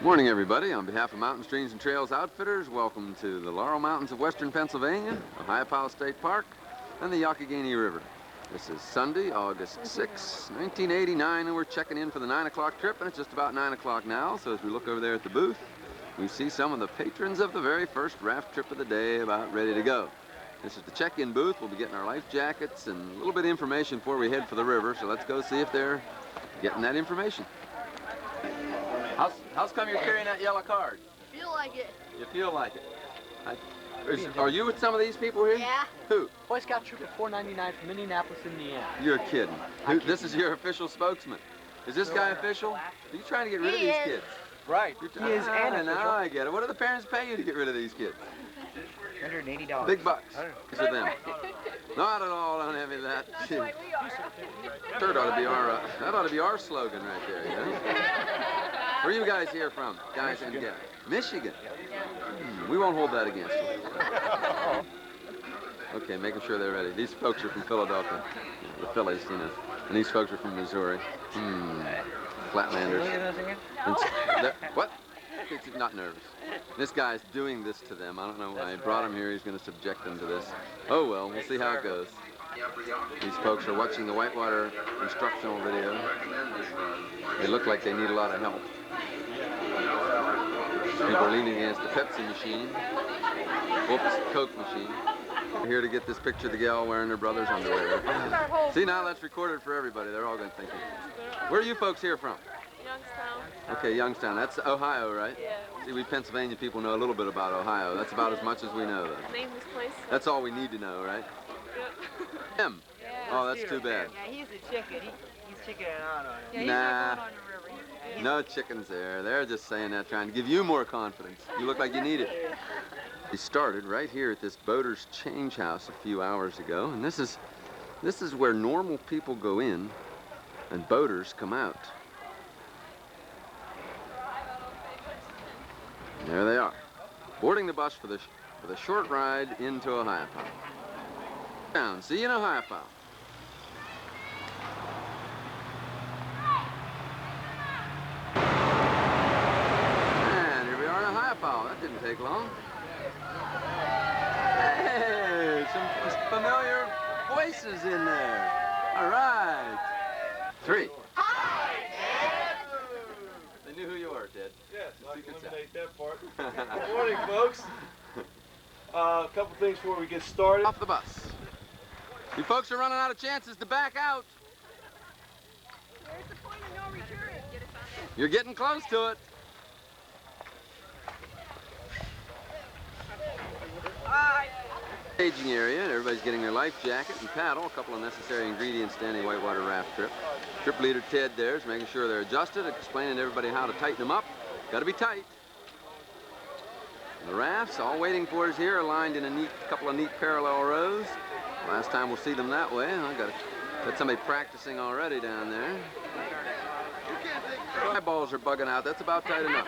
Morning, everybody. On behalf of Mountain Streams and Trails Outfitters, welcome to the Laurel Mountains of Western Pennsylvania, Ohio State Park, and the Youghiogheny River. This is Sunday, August 6, 1989, and we're checking in for the 9 o'clock trip, and it's just about 9 o'clock now, so as we look over there at the booth, we see some of the patrons of the very first raft trip of the day about ready to go. This is the check-in booth. We'll be getting our life jackets and a little bit of information before we head for the river, so let's go see if they're getting that information. How's come you're carrying that yellow card? Feel like it. You feel like it. Are you with some of these people here? Yeah. Who? Boy Scout Troop at 499 from Indianapolis, Indiana. You're kidding. This is your official sponsman. Is this guy official? Are you trying to get rid of these kids? Right. He is an now I get it. What do the parents pay you to get rid of these kids? $180. Big bucks for them. Not at all. Don't have any of that. That's like we are. That ought to be our slogan right there. You know? Where are you guys here from? Guys and gals. Michigan. We won't hold that against you. Okay, making sure they're ready. These folks are from Philadelphia, the Phillies, you know, and these folks are from Missouri. Flatlanders. What? He's not nervous. This guy's doing this to them. I don't know why. I brought him here. He's going to subject them to this. Oh, well, we'll see how it goes. These folks are watching the whitewater instructional video. They look like they need a lot of help. People are leaning against the Pepsi machine. Whoops, Coke machine. We're here to get this picture of the gal wearing her brother's underwear. See, now that's recorded for everybody. They're all going to think it. Where are you folks here from? Youngstown. Okay, Youngstown. That's Ohio, right? Yeah. See, we Pennsylvania people know a little bit about Ohio. That's about as much as we know, though. Name this place. That's all we need to know, right? Yep. Him. Yeah. Oh, that's too bad. Yeah, he's a chicken. He's chickening out on it. Yeah, he's Nah. not going on the river. No chickens there. They're just saying that, trying to give you more confidence. You look like you need it. We started right here at this boater's change house a few hours ago, and this is where normal people go in and boaters come out. There they are, boarding the bus for the short ride into Ohio. Down. See you in Ohio. And here we are in Ohio. That didn't take long. Hey, some familiar voices in there. All right. 3. Hi, Ted! They knew who you were, Ted. Yes, I You can can eliminate that part. Good morning, folks. A couple things before we get started. Off the bus. You folks are running out of chances to back out. Where's the point of no return? Get us on there. You're getting close to it. Bye. Staging area, and everybody's getting their life jacket and paddle, a couple of necessary ingredients to any whitewater raft trip. Trip leader Ted there is making sure they're adjusted, explaining to everybody how to tighten them up. Got to be tight. The rafts, all waiting for us here, aligned in a couple of neat parallel rows. Last time we'll see them that way. I got somebody practicing already down there. Eyeballs are bugging out. That's about tight enough.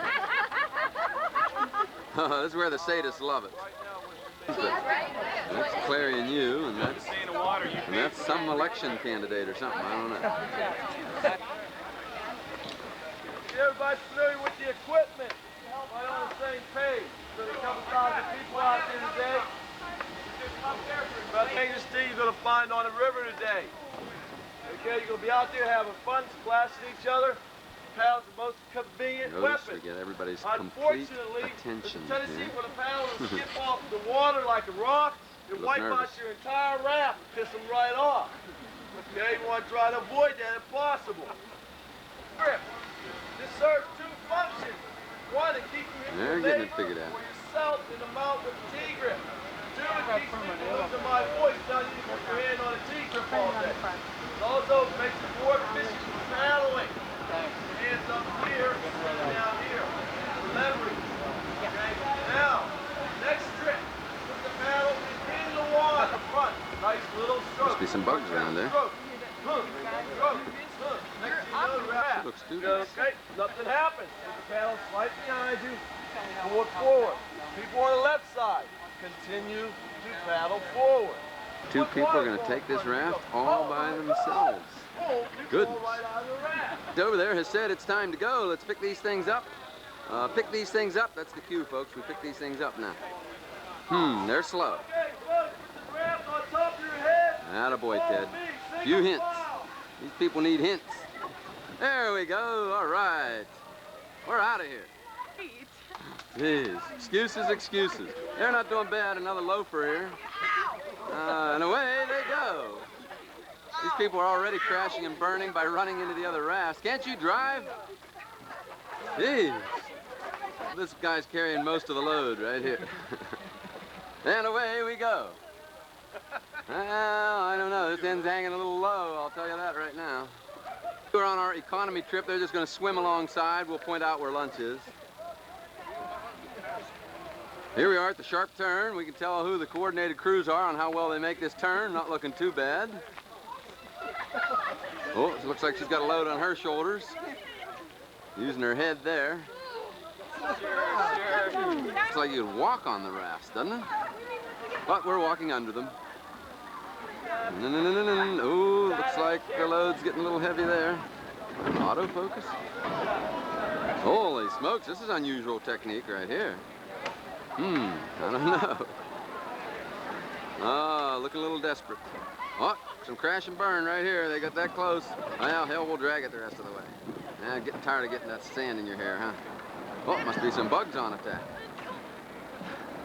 This is where the sadists love it. That's Clarion U, and that's some election candidate or something. I don't know. Everybody's familiar with the equipment. Right on the same page. There's a couple thousand people out there today. About dangerous thing you're going to find on the river today. Okay, you're going to be out there having fun, splashing each other. Paddles the most convenient Notice weapon. we get everybody's complete attention there's a tendency here. for the paddle to skip off the water like a rock and Look wipe nervous. out your entire raft and piss them right off. Okay, you want to try to avoid that if possible. Grip. This serves 2 functions. One, to keep you in They're the getting it neighbor figured out. for yourself in the mouth with the T-grip. 2, it keeps people losing my voice telling you to put your hand on the T-grip all day. It also makes it more efficient for paddling. Hands up here, down here. Leverage. Okay? Now, next trick. Put the paddle in the water. Front. Nice little stroke. Must be some bugs around there. Stroke. Stroke. Stroke. Next thing you know, the raft. Looks studious. Okay, nothing happens. Put the paddle slightly behind you. Pull it forward. People on the left side, continue to paddle forward. 2 people are going to take this raft all by themselves. Goodness. Over there has said it's time to go. Let's pick these things up. Pick these things up. That's the cue, folks. We pick these things up now. They're slow. Okay, folks, put the raft on top of your head. Attaboy, Ted. Follow me, Few single hints. file. These people need hints. There we go. All right. We're out of here. Jeez. Excuses, excuses. They're not doing bad. Another loafer here. And away they go. These people are already crashing and burning by running into the other rafts. Can't you drive? Jeez. This guy's carrying most of the load right here. And away we go. Well, I don't know. This end's hanging a little low. I'll tell you that right now. We're on our economy trip. They're just going to swim alongside. We'll point out where lunch is. Here we are at the sharp turn. We can tell who the coordinated crews are on how well they make this turn. Not looking too bad. Oh, it looks like she's got a load on her shoulders. Using her head there. Looks like you could walk on the rafts, doesn't it? But we're walking under them. Oh, looks like the load's getting a little heavy there. Autofocus. Holy smokes, this is unusual technique right here. I don't know. Oh, looking a little desperate. Oh, some crash and burn right here. They got that close. Well, hell, we'll drag it the rest of the way. Yeah, getting tired of getting that sand in your hair, huh? Oh, must be some bugs on attack.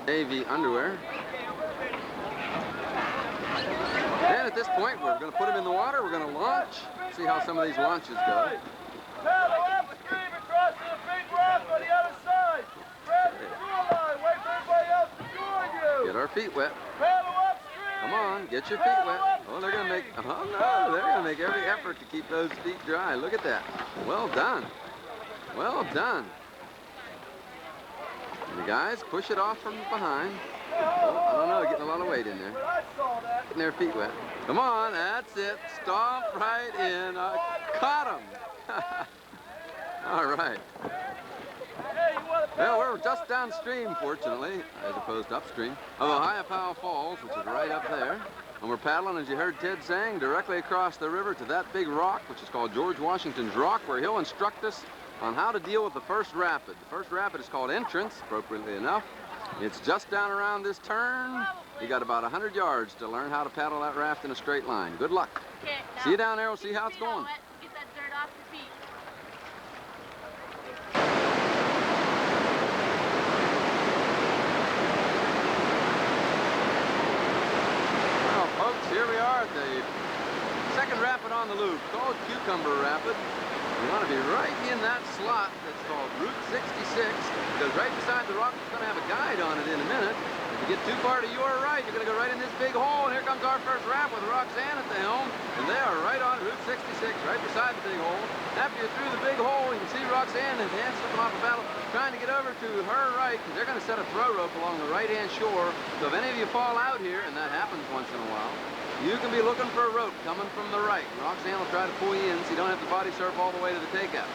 Navy underwear. And at this point, we're going to put them in the water. We're going to launch. See how some of these launches go. Paddle upstream across to the big rock on the other side. Grab the shoreline. Wait for everybody else to join you. Get our feet wet. Paddle upstream. Come on, get your feet wet. Oh, they're going to make, oh no, they're going to make every effort to keep those feet dry. Look at that. Well done. Well done. And the guys push it off from behind. Oh, I don't know, getting a lot of weight in there. I saw that. Getting their feet wet. Come on, that's it. Stomp right in. Caught them. All right. Hey, you want to Well, we're just downstream, fortunately, as opposed to upstream, of Youghiogheny Falls, which is right up there. And we're paddling, as you heard Ted saying, directly across the river to that big rock, which is called George Washington's Rock, where he'll instruct us on how to deal with the first rapid. The first rapid is called Entrance, appropriately enough. It's just down around this turn. You got about 100 yards to learn how to paddle that raft in a straight line. Good luck. Okay, See you down there. We'll see how it's going. Get that dirt off your feet. Well, folks, here we are at the second rapid on the loop, called Cucumber Rapid. You want to be right in that slot that's called Route 66, because right beside the rock, it's going to have a guide on it in a minute. If you get too far to your right, you're going to go right in this big hole, and here comes our first raft with Roxanne at the helm, and they are right on Route 66, right beside the big hole. After you're through the big hole, you can see Roxanne and his hands slipping off the paddle, trying to get over to her right, because they're going to set a throw rope along the right-hand shore, so if any of you fall out here, and that happens once in a while, you can be looking for a rope coming from the right. Roxanne will try to pull you in so you don't have to body surf all the way to the takeout.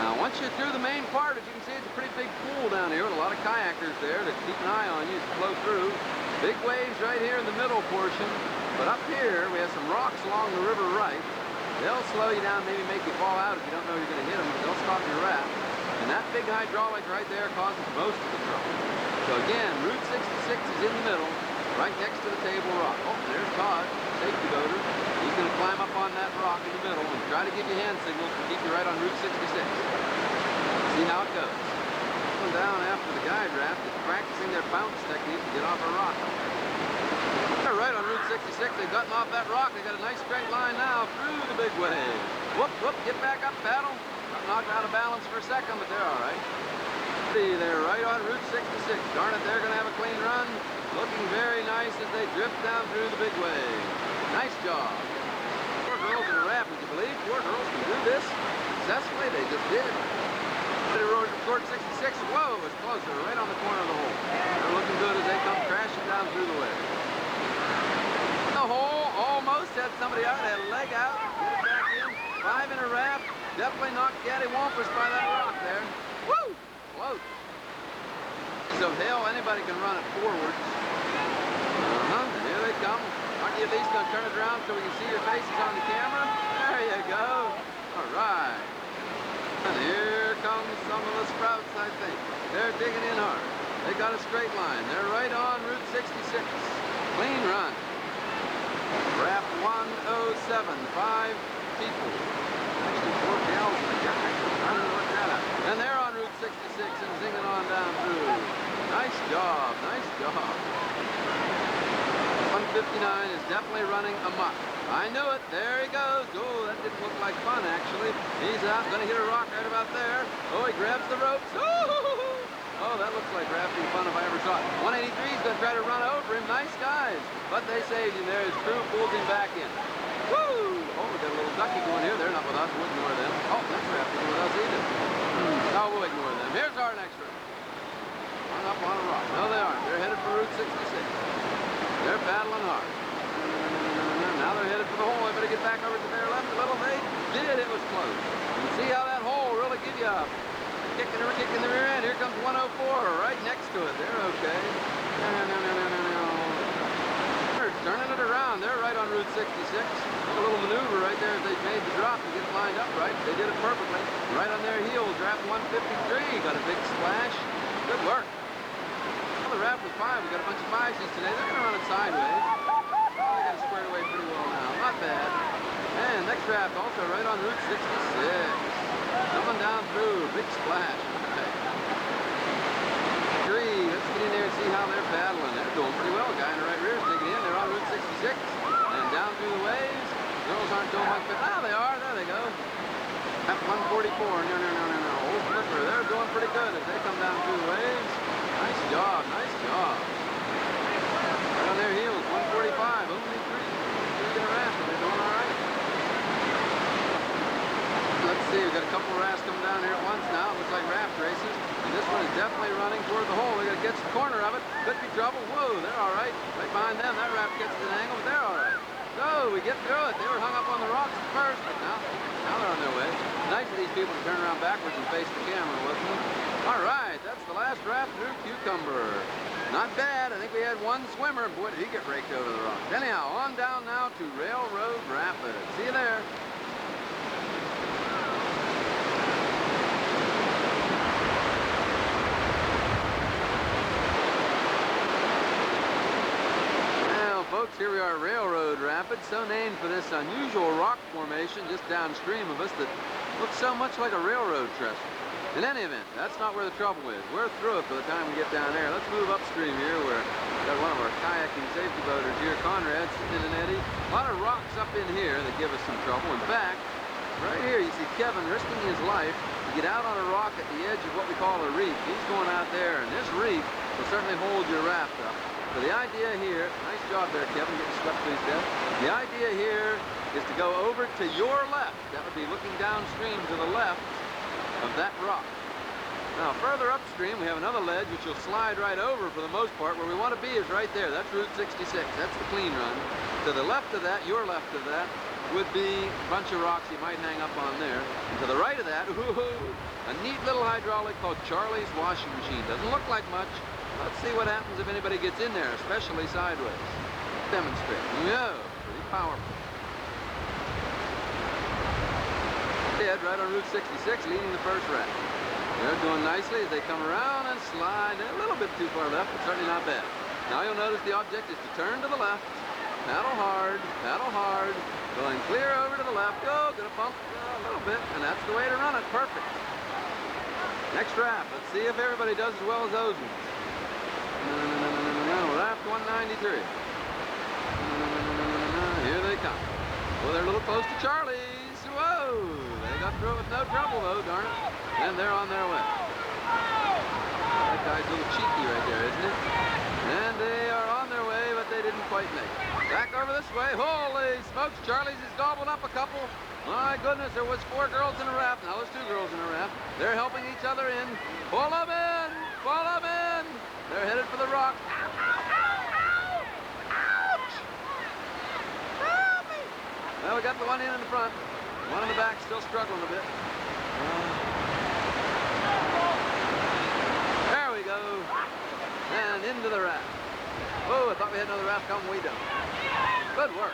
Now, once you're through the main part, as you can see, it's a pretty big pool down here with a lot of kayakers there to keep an eye on you as you flow through. Big waves right here in the middle portion. But up here, we have some rocks along the river right. They'll slow you down, maybe make you fall out if you don't know you're going to hit them, but they'll stop your raft. And that big hydraulic right there causes most of the trouble. So again, Route 66 is in the middle, right next to the Table Rock. Oh, there's Todd, safety boater. He's going to climb up on that rock in the middle and try to give you hand signals to keep you right on Route 66. See how it goes. Going down after the guide raft is practicing their bounce technique to get off a rock. They're right on Route 66. They've gotten off that rock. They got a nice straight line now through the big wave. Whoop, whoop, get back up, paddle. Got knocked out of balance for a second, but they're all right. See, they're right on Route 66. Darn it, they're going to have a clean run. Looking very nice as they drift down through the big wave. Nice job. 4 girls in a raft, would you believe? 4 girls can do this successfully. They just did. They rode toward 66. Whoa, it's closer, right on the corner of the hole. They're looking good as they come crashing down through the wave. The hole almost had somebody out. They had a leg out. Get it back in. 5 in a raft. Definitely knocked Gaddy Wampus by that rock there. Woo! Float. So hell, anybody can run it forwards. Here they come. Aren't you at least going to turn it around so we can see your faces on the camera? There you go. All right. And here comes some of the sprouts, I think. They're digging in hard. They got a straight line. They're right on Route 66. Clean run. Raft 107, 5 people. Actually, 4 gals in the guy. How do you work that out? And they're on Route 66 and zinging on down through. Nice job, nice job. 159 is definitely running amok. I knew it. There he goes. Oh, that didn't look like fun, actually. He's out. Going to hit a rock right about there. Oh, he grabs the ropes. Oh, that looks like rafting fun if I ever saw it. 183 is going to try to run over him. Nice guys. But they saved him there. His crew pulls him back in. Woo! Oh, we got a little ducky going here. They're not with us. We'll ignore them. Oh, next raft isn't with us either. No, we'll ignore them. Here's our next raft. Hung up on a rock. No, they aren't. They're headed for Route 66. They're paddling hard. Now they're headed for the hole. They better get back over to their left a little. They did. It was close. You see how that hole really give you a kick in the rear end. Here comes 104 right next to it. They're okay. They're turning it around. They're right on Route 66. A little maneuver right there as they made the drop to get it lined up right. They did it perfectly. Right on their heels. Raft 153 got a big splash. Good work. Well, the raft was 5. We got a bunch of 5s today. They're going to run it sideways. They got it squared away pretty well now. Not bad. And next raft also right on Route 66. Coming down through. Big splash. Okay. 3. Let's get in there and see how they're paddling. They're doing pretty well. Guy in the right rear is digging in. They're on Route 66. And down through the waves. Girls aren't doing much, but now they are. There they go. Raft 144. No. Old flipper. They're doing pretty good as they come down through the waves. Nice job. Nice job. Right on their heels. 145. Only 3 in a raft. They're doing all right. Let's see. We've got a couple of rafts coming down here at once now. It looks like raft races. And this one is definitely running toward the hole. We got to get to the corner of it. Could be trouble. Whoa, they're all right. Right behind them. That raft gets at an angle, but they're all right. So we get through it. They were hung up on the rocks at first, but now they're on their way. Nice of these people to turn around backwards and face the camera, wasn't it? All right, that's the last raft through Cucumber. Not bad. I think we had one swimmer. Boy, did he get raked over the rocks. Anyhow, on down now to Railroad Rapids. See you there. Folks, here we are at Railroad Rapids, so named for this unusual rock formation just downstream of us that looks so much like a railroad trestle. In any event, that's not where the trouble is. We're through it by the time we get down there. Let's move upstream here where we've got one of our kayaking safety boaters here, Conrad, sitting in an eddy. A lot of rocks up in here that give us some trouble. In fact, right here you see Kevin risking his life to get out on a rock at the edge of what we call a reef. He's going out there, and this reef will certainly hold your raft up. So the idea here, nice job there, Kevin, getting swept to his death. The idea here is to go over to your left. That would be looking downstream to the left of that rock. Now, further upstream, we have another ledge which will slide right over for the most part. Where we want to be is right there. That's Route 66. That's the clean run. To the left of that, your left of that, would be a bunch of rocks you might hang up on there. And to the right of that, a neat little hydraulic called Charlie's washing machine. Doesn't look like much. Let's see what happens if anybody gets in there, especially sideways. Demonstrate. Yeah, pretty powerful. Dead right on Route 66, leading the first raft. They're doing nicely as they come around and slide. A little bit too far left, but certainly not bad. Now you'll notice the object is to turn to the left, paddle hard, going clear over to the left. Go, gonna bump a little bit, and that's the way to run it. Perfect. Next raft. Let's see if everybody does as well as those ones. Raft 193. Here they come. Well, they're a little close to Charlie's. Whoa! They got through it with no trouble, though, darn it. And they're on their way. That guy's a little cheeky right there, isn't it? And they are on their way, but they didn't quite make it. Back over this way. Holy smokes, Charlie's is gobbled up a couple. My goodness, there was 4 girls in a raft. Now there's 2 girls in a raft. They're helping each other in. Pull them in! Pull them in! They're headed for the rock. Ouch! Help me! Well, we got the one in the front. One in the back still struggling a bit. There we go. And into the raft. Oh, I thought we had another raft coming. We don't. Good work.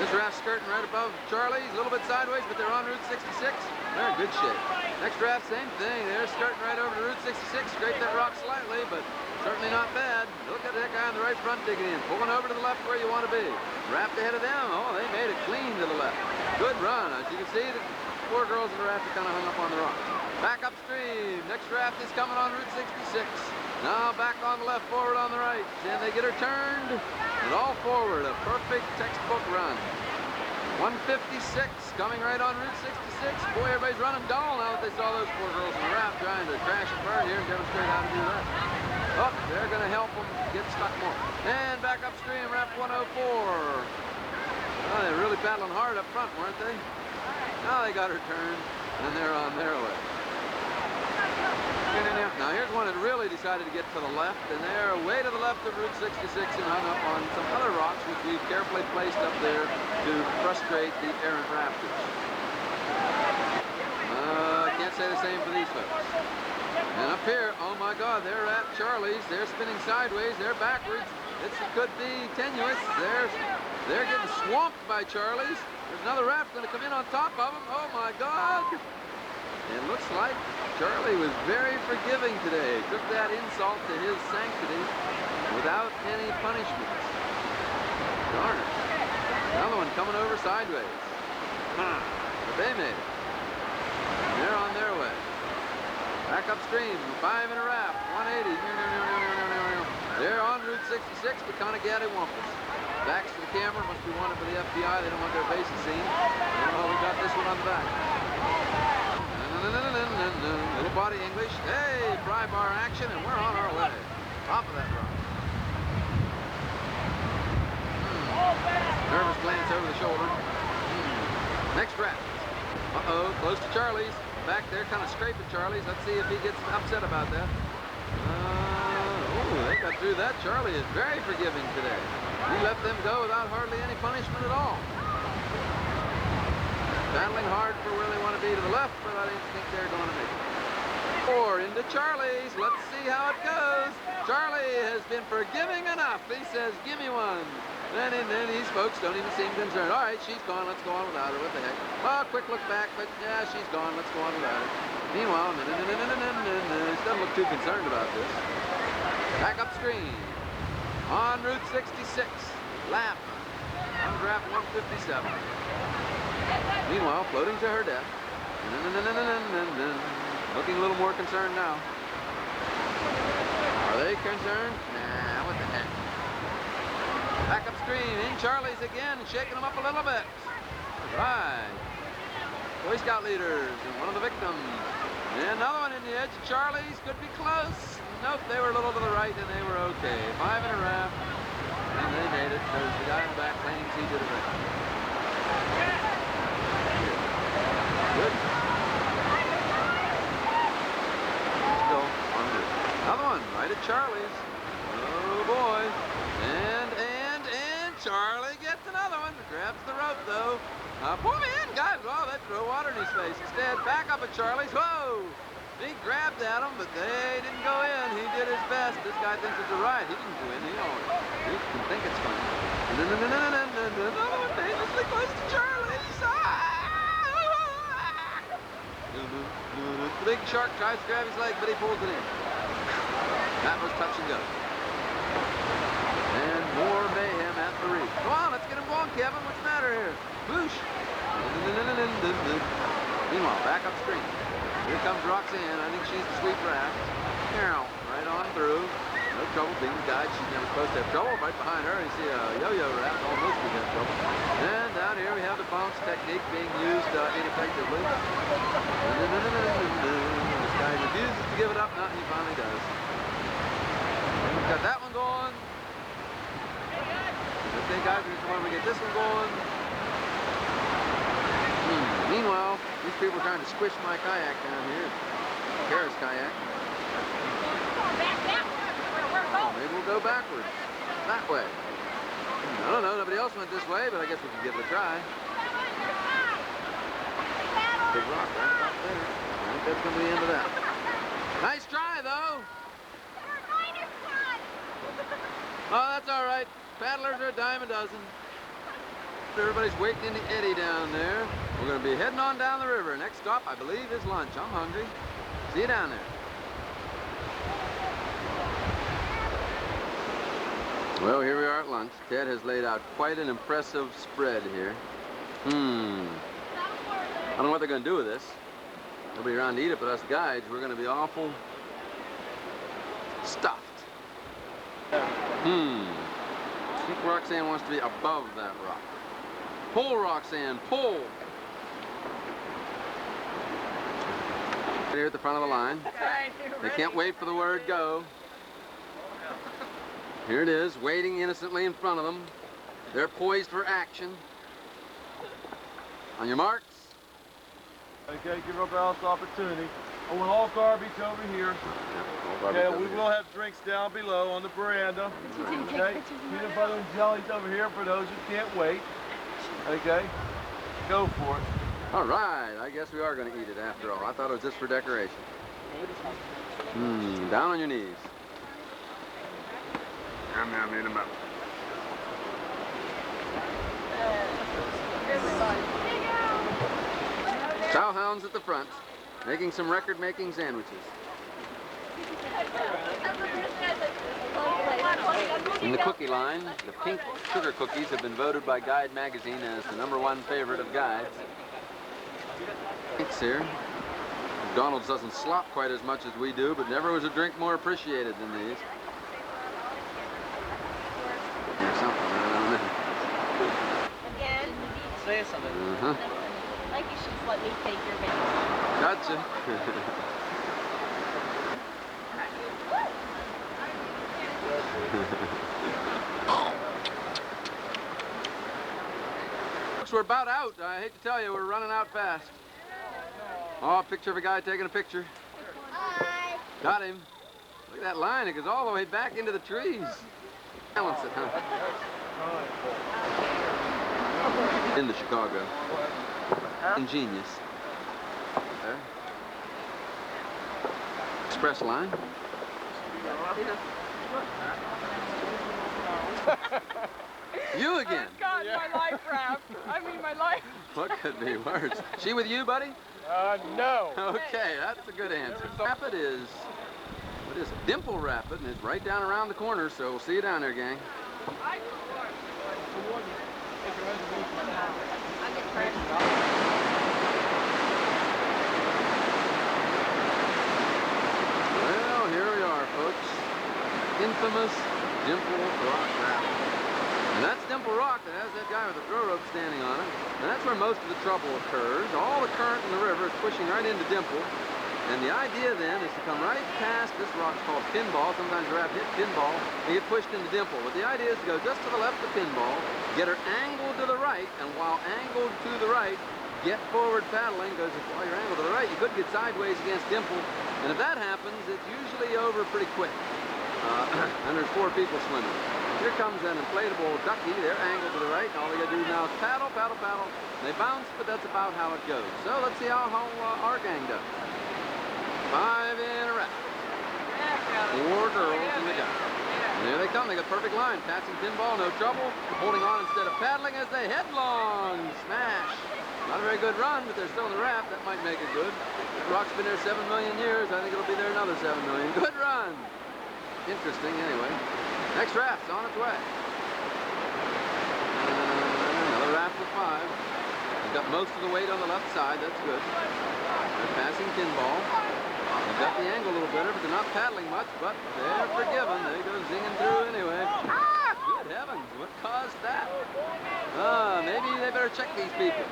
This raft's skirting right above Charlie's, a little bit sideways, but they're on Route 66. They're in good shape. Next raft, same thing. They're skirting right over to Route 66. Scrape that rock slightly, but certainly not bad. Look at that guy on the right front digging in. Pulling over to the left where you want to be. Raft ahead of them. Oh, they made it clean to the left. Good run. As you can see, the four girls in the raft are kind of hung up on the rocks. Back upstream. Next raft is coming on Route 66. Now back on the left, forward on the right. And they get her turned and all forward. A perfect textbook run. 156 coming right on Route 66. Boy, everybody's running dull now that they saw those four girls in the raft trying to crash and burn here and demonstrate how to do that. Oh, they're going to help them get stuck more. And back upstream, raft 104. Oh, they're really battling hard up front, weren't they? Now they got her turned, and they're on their way. Now here's one that really decided to get to the left, and they're way to the left of Route 66 and hung up on some other rocks which we've carefully placed up there to frustrate the errant rafters. Can't say the same for these folks. And up here, oh my God, they're at Charlie's. They're spinning sideways. They're backwards. It could be tenuous. They're getting swamped by Charlie's. There's another raft going to come in on top of them. Oh my God. It looks like Charlie was very forgiving today. Took that insult to his sanctity without any punishments. Darn it. Another one coming over sideways. But they made it. They're on their way. Back upstream, 5 in a raft, 180. They're on Route 66, the Youghiogheny Wampus. Backs to the camera, must be wanted for the FBI. They don't want their faces seen. Oh, we got this one on the back. Little body English. Hey, pry bar action, and we're on our way. Top of that rock. Nervous glance over the shoulder. Next raft. Uh-oh, close to Charlie's. Back there, kind of scraping Charlie's. Let's see if he gets upset about that. Oh, they got through that. Charlie is very forgiving today. He let them go without hardly any punishment at all. Battling hard for where they want to be to the left, but I didn't think they're going to make it. 4 into Charlie's. Let's see how it goes. Charlie has been forgiving enough. He says, give me one. And then these folks don't even seem concerned. All right, she's gone. Let's go on without her. What the heck? Oh, quick look back, but yeah, she's gone. Let's go on without her. Meanwhile, he doesn't look too concerned about this. Back upstream. On Route 66. Lap. On draft 157. Meanwhile, floating to her death. Looking a little more concerned now. Are they concerned? Nah, what the heck. Back upstream, in Charlie's again, shaking them up a little bit. Right. Boy Scout leaders and one of the victims. And another one in the edge of Charlie's, could be close. Nope, they were a little to the right and they were okay. 5 in a raft, and they made it because the guy in the back claims he did it right. Good. Still on good. Another one, right at Charlie's. Oh boy. And Charlie gets another one. Grabs the rope though. Pull me in, guys. Oh, they throw water in his face. Instead, back up at Charlie's. Whoa! He grabbed at him, but they didn't go in. He did his best. This guy thinks it's a riot. He didn't go in. He can think it's funny. Another one dangerously close to Charlie's. The big shark tries to grab his leg, but he pulls it in. That was touch and go. And more mayhem at the reef. Come on, let's get him going, Kevin. What's the matter here? Boosh. Meanwhile, back upstream. Here comes Roxanne. I think she's the sweet raft. Right on through. No trouble being the guide. She's never supposed to have trouble. Right behind her, you see a yo-yo raft. Almost would have trouble. And down here we have the bounce technique being used ineffectively. This guy refuses to give it up. Now he finally does. And we've got that one going. Okay, guys, we're going to get this one going. Meanwhile, these people are trying to squish my kayak down here. Kara's kayak. Oh, maybe we'll go backwards. That way. I don't know, nobody else went this way, but I guess we can give it a try. Big rock right about there. I think that's going to be the end of that. Nice try, though. Oh, that's all right. Paddlers are a dime a dozen. Everybody's waiting in the eddy down there. We're going to be heading on down the river. Next stop, I believe, is lunch. I'm hungry. See you down there. Well, here we are at lunch. Ted has laid out quite an impressive spread here. I don't know what they're going to do with this. Nobody around to eat it but us guides. We're going to be awful stuffed. I think Roxanne wants to be above that rock. Pull, Roxanne, pull! Here at the front of the line. They can't wait for the word go. Here it is, waiting innocently in front of them. They're poised for action. On your marks. Okay, give our balance opportunity. I want all garbage over here. Okay, we will have drinks down below on the veranda. Okay, peanut butter and jellies over here for those who can't wait. Okay, go for it. All right, I guess we are going to eat it after all. I thought it was just for decoration. Down on your knees. I'm in them up. Chow hounds at the front, making some record-making sandwiches. In the cookie line, the pink sugar cookies have been voted by Guide magazine as the #1 favorite of guides. Thanks here. McDonald's doesn't slop quite as much as we do, but never was a drink more appreciated than these. There's something around there. Again? Say something. Like you should let me take your video. Gotcha. Folks, we're about out. I hate to tell you, we're running out fast. Oh, a picture of a guy taking a picture. Hi. Got him. Look at that line. It goes all the way back into the trees. Balance it, huh? In Chicago. Ingenious. There. Express line. You again. God, my life raft. I mean, my life. What could be worse? She with you, buddy? No. Okay, that's a good answer. Rapid is, what is it? Dimple Rapid, and it's right down around the corner, so we'll see you down there, gang. Well, here we are, folks. Infamous Dimple Rock Rapid. And that's Dimple Rock that has that guy with the throw rope standing on it. And that's where most of the trouble occurs. All the current in the river is pushing right into Dimple. And the idea then is to come right past this rock called Pinball. Sometimes the raft hit Pinball and get pushed into Dimple. But the idea is to go just to the left of Pinball, get her angled to the right, and while angled to the right, get forward paddling, because while you're angled to the right, you could get sideways against Dimple. And if that happens, it's usually over pretty quick. And there's 4 people swimming. Here comes an inflatable ducky. They're angled to the right, and all they gotta do now is paddle, paddle, paddle. And they bounce, but that's about how it goes. So let's see how our gang does. 5 in a raft. 4 girls in the guy. And there they come. They got perfect line. Passing Pinball, no trouble. Holding on instead of paddling as they headlong smash. Not a very good run, but they're still in the raft. That might make it good. That rock's been there 7 million years. I think it'll be there another 7 million. Good run. Interesting, anyway. Next raft's on its way. Another raft of 5. They've got most of the weight on the left side. That's good. They're passing Pinball. They've got the angle a little better, but they're not paddling much, but they're forgiven. They go zinging through anyway. Good heavens, what caused that? Maybe they better check these people.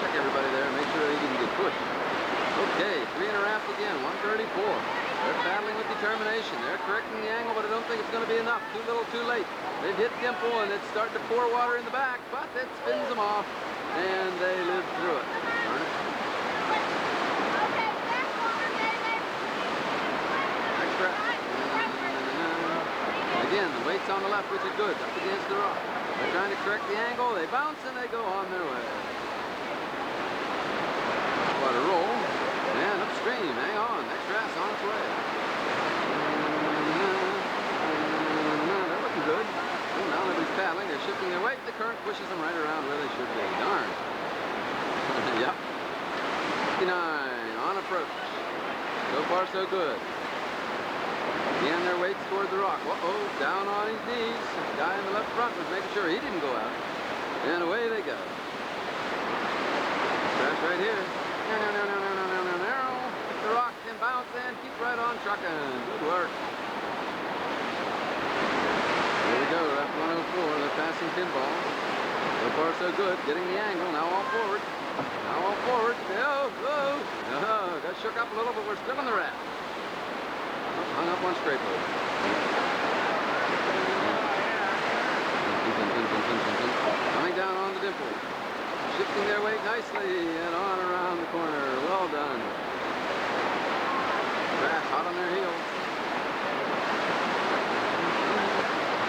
Check everybody there, make sure they didn't get pushed. Okay, 3 in a raft again, 134. They're paddling with determination. They're correcting the angle, but I don't think it's going to be enough. Too little, too late. They've hit Dimple, and it's starting to pour water in the back, but it spins them off, and they live through it. Darn it. Next raft. Again, the weight's on the left, which is good, up against the rock. They're trying to correct the angle. They bounce, and they go on their way. What a roll. And upstream, hang on, next raft's on its way. They're looking good. Now nobody's paddling. They're shifting their weight. The current pushes them right around where they should be. Darn. Yep. 59 on approach. So far, so good. Again, their weights toward the rock. Uh-oh, down on his knees. The guy in the left front was making sure he didn't go out. And away they go. Crash right here. Narrow. Hit the rock and bounce and keep right on trucking. Good work. Here we go, left 104. They're passing pinball. So far, so good. Getting the angle. Now all forward. Now all forward. Oh, got shook up a little, but we're still in the raft. Hung up on straight boat. Coming down on the dimple. Shifting their weight nicely and on around the corner. Well done. Crash hot on their heels.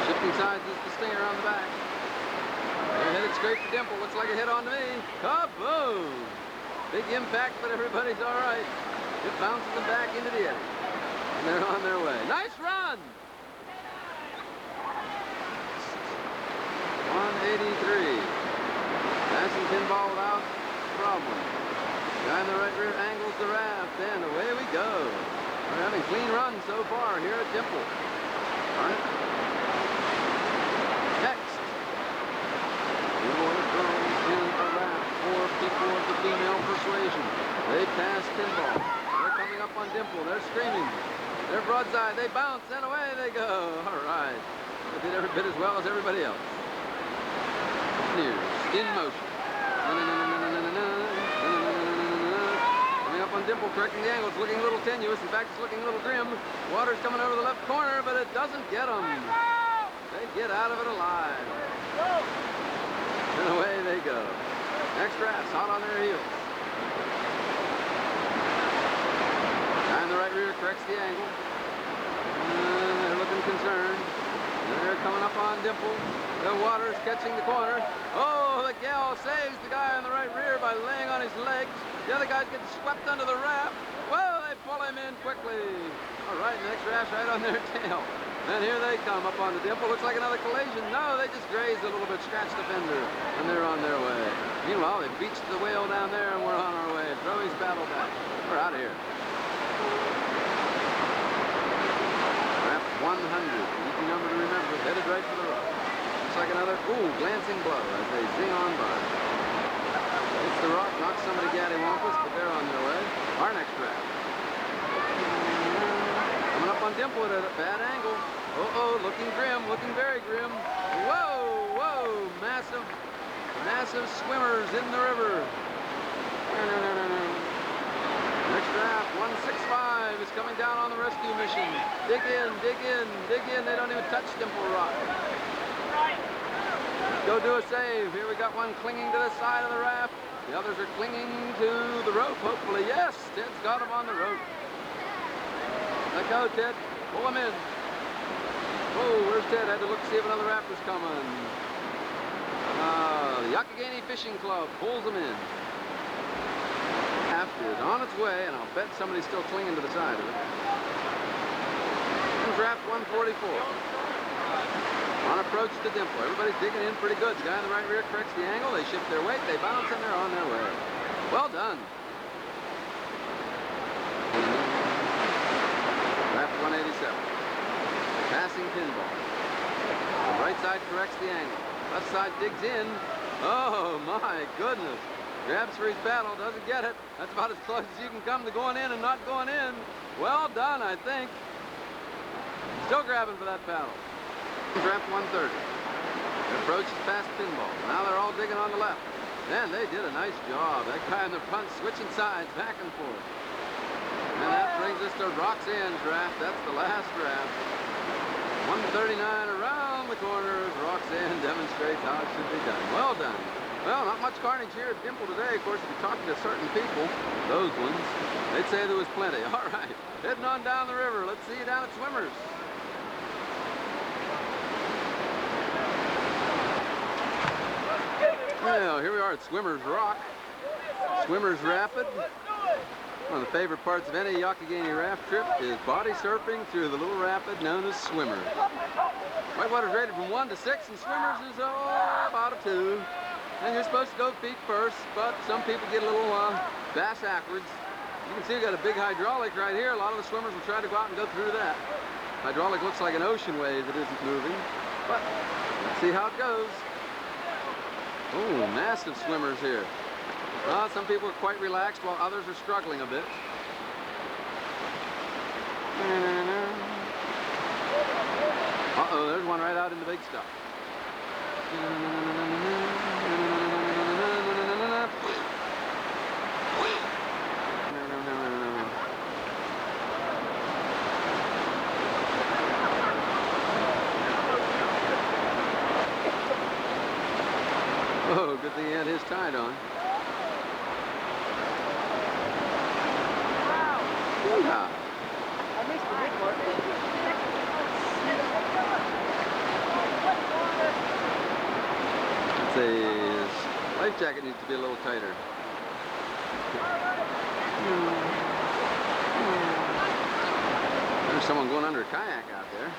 Shifting sides is the stinger on the back. They're headed straight for dimple. Looks like a hit on to me. Kaboom! Big impact, but everybody's all right. It bounces them back into the eddy. And they're on their way. Nice run! 183. Passing pinball without problem. Guy in the right rear angles the raft, and away we go. We're having clean runs so far here at Dimple. All right. Next. Two more girls in a raft. 4 people of the female persuasion. They pass pinball. They're coming up on Dimple. They're screaming. They're broadside. They bounce, and away they go. All right. They did every bit as well as everybody else. Nears in motion. Coming up on Dimple, correcting the angle. It's looking a little tenuous. In fact, it's looking a little grim. Water's coming over the left corner, but it doesn't get them. They get out of it alive. And away they go. Next rafts hot on their heels. Guy in the right rear corrects the angle. They're looking concerned. They're coming up on Dimple. The water's catching the corner. Oh, the gal saves the guy on the right rear by laying on his legs. The other guys get swept under the raft. Whoa, they pull him in quickly. All right, next raft right on their tail. And here they come up on the Dimple. Looks like another collision. No, they just grazed a little bit, scratched the fender, and they're on their way. Meanwhile, they beached the whale down there, and we're on our way. Throw his paddle back. We're out of here. Raft 100. Easy number to remember. Headed right for the rock. Looks like another, glancing blow as they zing on by. Hits the rock, knocks somebody gaddy-wampus, but they're on their way. Our next raft. Coming up on Dimple at a bad angle. Uh-oh, looking grim, looking very grim. Whoa, massive swimmers in the river. Next raft, 165 is coming down on the rescue mission. Dig in. They don't even touch Dimple Rock. Go do a save. Here we got one clinging to the side of the raft. The others are clinging to the rope, hopefully. Yes, Ted's got him on the rope. Let go, Ted. Pull him in. Whoa, where's Ted? I had to look to see if another raft was coming. The Youghiogheny Fishing Club pulls them in. Raft is on its way, and I'll bet somebody's still clinging to the side of it. Here's raft 144. On approach to Dimple. Everybody's digging in pretty good. The guy in the right rear corrects the angle. They shift their weight. They bounce, and they're on their way. Well done. Raft 187. Passing pinball. The right side corrects the angle. Left side digs in. Oh, my goodness. Grabs for his paddle. Doesn't get it. That's about as close as you can come to going in and not going in. Well done, I think. Still grabbing for that paddle. Draft 130. The approach is past pinball. Now they're all digging on the left. And they did a nice job. That guy in the front switching sides back and forth. And that brings us to Roxanne's draft. That's the last draft. 139 around the corners. Roxanne demonstrates how it should be done. Well done. Well, not much carnage here at Dimple today. Of course, if you talk to certain people, those ones, they'd say there was plenty. All right, heading on down the river. Let's see you down at Swimmers. Well, here we are at Swimmers Rock, Swimmers Rapid. One of the favorite parts of any Youghiogheny raft trip is body surfing through the little rapid known as Swimmers. Whitewater's rated from 1 to 6, and Swimmers is about a 2. And you're supposed to go feet first, but some people get a little bass backwards. You can see we got a big hydraulic right here. A lot of the swimmers will try to go out and go through that. Hydraulic looks like an ocean wave that isn't moving, but let's see how it goes. Oh, massive swimmers here. Some people are quite relaxed while others are struggling a bit. Uh-oh, there's one right out in the big stuff. Oh, good thing he had his tide on. Yeah. I missed the big one. Let's see, his life jacket needs to be a little tighter. There's someone going under a kayak out there.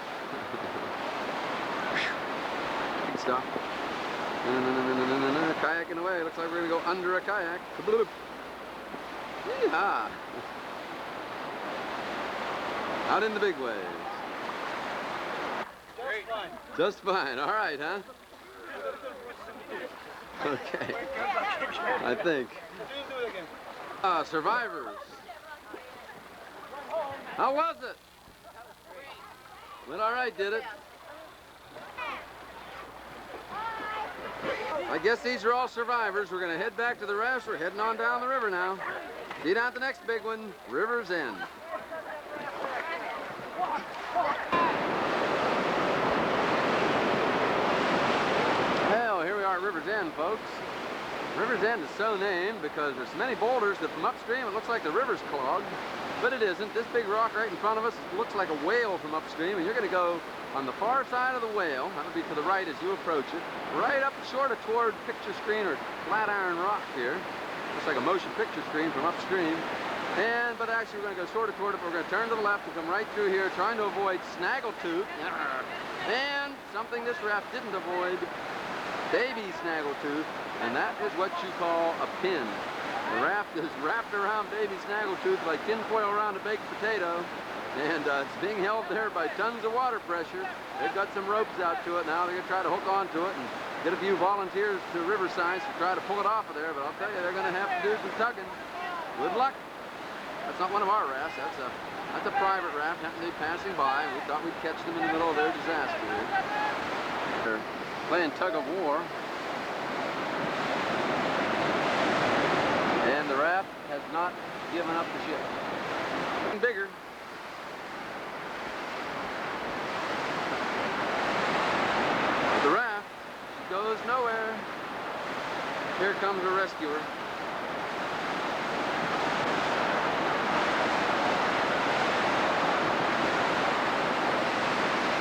Big stuff. Kayaking away. Looks like we're going to go under a kayak. Yeehaw. Out in the big waves. Just fine. Just fine. All right, huh? Okay. I think. Do it again. Survivors. How was it? Went all right, did it? I guess these are all survivors. We're going to head back to the rafts. We're heading on down the river now. See you down at the next big one, River's End. Well, here we are at River's End, folks. River's End is so named because there's so many boulders that from upstream it looks like the river's clogged, but it isn't. This big rock right in front of us looks like a whale from upstream, and you're going to go on the far side of the whale. That'll be to the right as you approach it, right up sort of toward picture screen or flat iron rock here. Looks like a motion picture screen from upstream. But actually we're going to go sort of toward it, but we're going to turn to the left and come right through here, trying to avoid snaggletooth. And something this raft didn't avoid, baby snaggletooth, and that is what you call a pin. The raft is wrapped around baby snaggletooth like tinfoil around a baked potato, and it's being held there by tons of water pressure. They've got some ropes out to it now. They're going to try to hook onto it and get a few volunteers to Riverside to try to pull it off of there, but I'll tell you, they're going to have to do some tugging. Good luck. That's not one of our rafts. That's a private raft happened to be passing by, and we thought we'd catch them in the middle of their disaster here. They're playing tug of war. And the raft has not given up the ship. Getting bigger. The raft goes nowhere. Here comes a rescuer.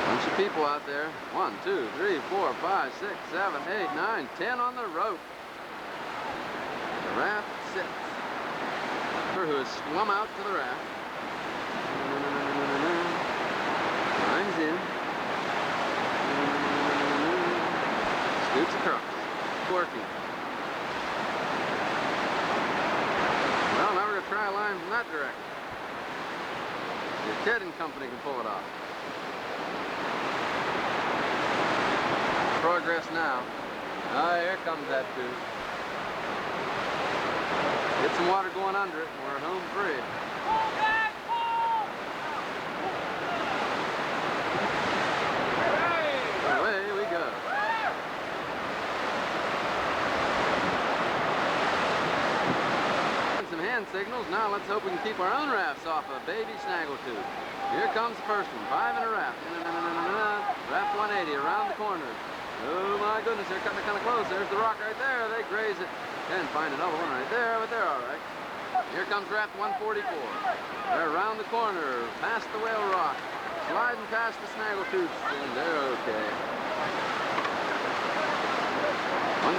Bunch of people out there. 1, 2, 3, 4, 5, 6, 7, 8, 9, 10 on the rope. The raft sits. Who has swum out to the raft. Climbs in. Scoots across. Working. Well, now we're going to try a line from that direction. Your Ted and Company can pull it off. Progress now. Here comes that tooth. Get some water going under it, and we're home free. Pull back, pull! Away we go. Some hand signals. Now let's hope we can keep our own rafts off of baby snaggletooth. Here comes the first one. 5 in a raft. Raft 180 around the corner. Oh my goodness, they're cutting it kind of close. There's the rock right there. They graze it. And find another one right there, but they're all right. Here comes raft 144. They're around the corner, past the whale rock, sliding past the snaggletooths, and they're okay.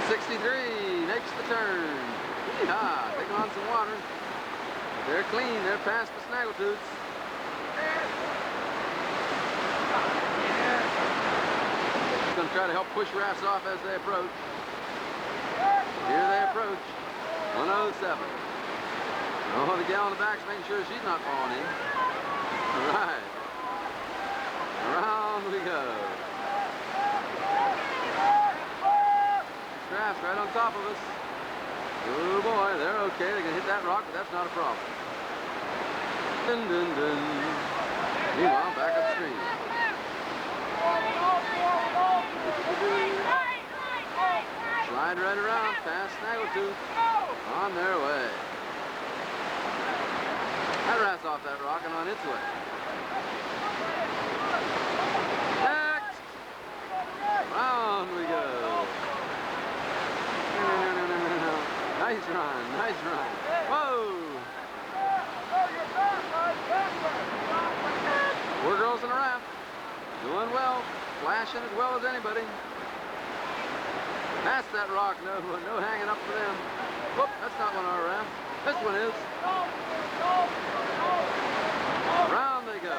163 makes the turn. Yeehaw, taking on some water. They're clean. They're past the snaggletooths. Going to try to help push rafts off as they approach. Here they approach. 107. Oh, the gal in the back's making sure she's not falling in. All right. Around we go. Rafts right on top of us. Oh boy, they're okay. They can hit that rock, but that's not a problem. Dun, dun, dun. Meanwhile, back upstream. Slide right around past Snaggletooth. On their way. That raft's off that rock and on its way. Next! Round we go. Nice run, nice run. Whoa! Four girls in a raft. Doing well. Flashing as well as anybody. Past that rock, no hanging up for them. Whoop, that's not one of our rafts. This one is. Around they go.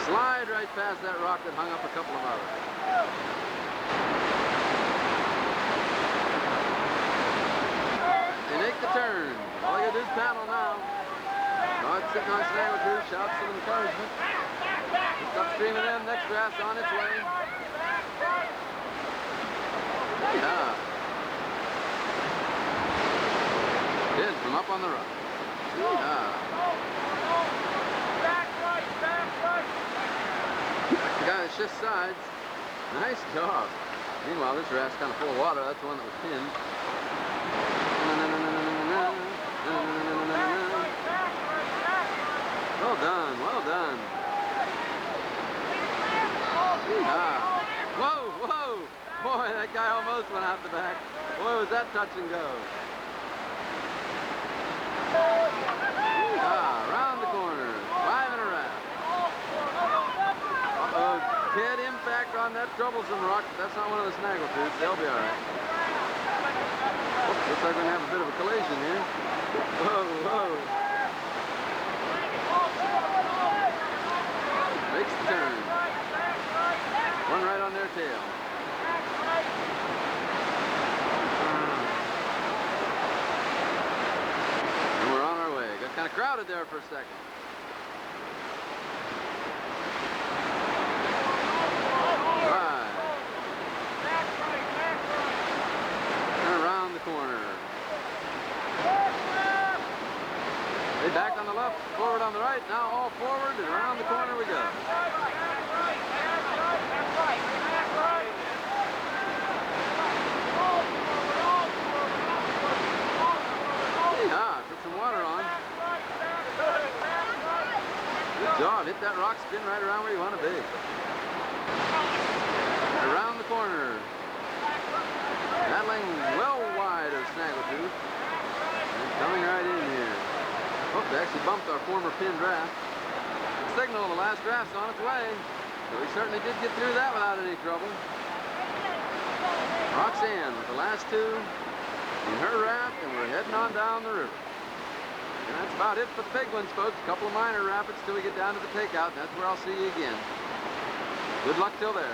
Slide right past that rock that hung up a couple of others. They make the turn. All you gotta do is paddle now. Start sitting on Snaggletooth, shout some encouragement. Just upstream of them, next raft's on its way. Yeah. Kids from up on the rock. Yeah. The guy that shifts sides. Nice job. Meanwhile, this raft's kind of full of water. That's the one that was pinned. Well done, well done. Yeah. Whoa, whoa. Boy, that guy almost went out the back. Boy, was that touch and go. Ah, around the corner. 5 in a raft. Uh-oh, head impact on that troublesome rock. That's not one of the Snaggletooths. They'll be all right. Oops, looks like we're going to have a bit of a collision here. Whoa, whoa. Makes the turn. One right on their tail. And we're on our way. Got kind of crowded there for a second. Right. And around the corner. They back on the left, forward on the right. Now all forward and around the corner we go. Yeah, took some water on. Good job. Hit that rock, spin right around where you want to be. Around the corner. Paddling well wide of Snaggletooth. And coming right in here. Oh, they actually bumped our former pinned raft. The signal, the last raft's on its way. So we certainly did get through that without any trouble. Roxanne with the last two in her raft, and we're heading on down the river. And that's about it for the big ones, folks. A couple of minor rapids till we get down to the takeout, and that's where I'll see you again. Good luck till there.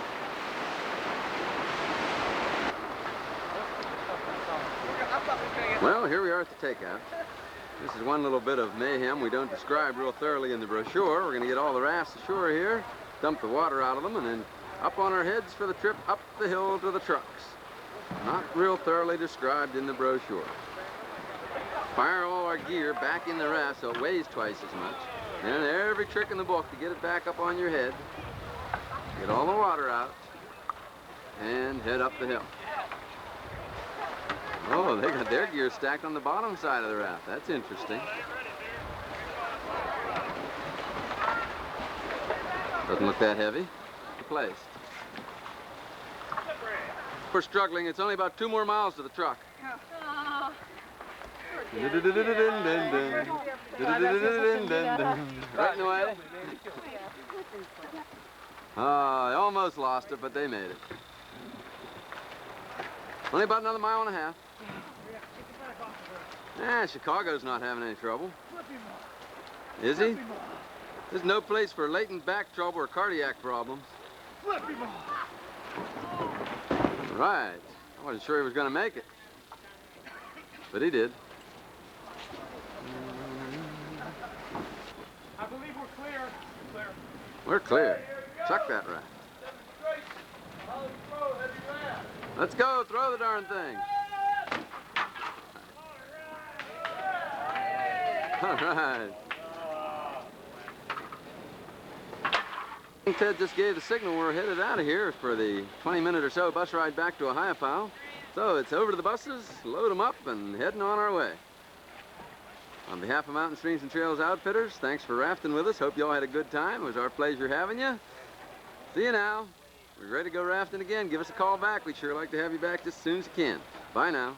Well, here we are at the takeout. This is one little bit of mayhem we don't describe real thoroughly in the brochure. We're going to get all the rafts ashore here, dump the water out of them, and then up on our heads for the trip up the hill to the trucks. Not real thoroughly described in the brochure. Fire all our gear back in the raft so it weighs twice as much. And every trick in the book to get it back up on your head. Get all the water out and head up the hill. Oh, they got their gear stacked on the bottom side of the raft. That's interesting. Doesn't look that heavy. Placed. We're struggling. It's only about 2 more miles to the truck. Right in the way. I almost lost it, but they made it. Only about another mile and a half. Chicago's not having any trouble. Flip him off. Is he? Flip him off. There's no place for latent back trouble or cardiac problems. Flip him off. Right. I wasn't sure he was going to make it. But he did. I believe we're clear. Clear. We're clear. Chuck that rat. Let's go. Throw the darn thing. All right. Ted just gave the signal. We're headed out of here for the 20-minute or so bus ride back to Ohio. So it's over to the buses, load them up, and heading on our way. On behalf of Mountain Streams and Trails Outfitters, thanks for rafting with us. Hope you all had a good time. It was our pleasure having you. See you now. We're ready to go rafting again. Give us a call back. We'd sure like to have you back just as soon as you can. Bye now.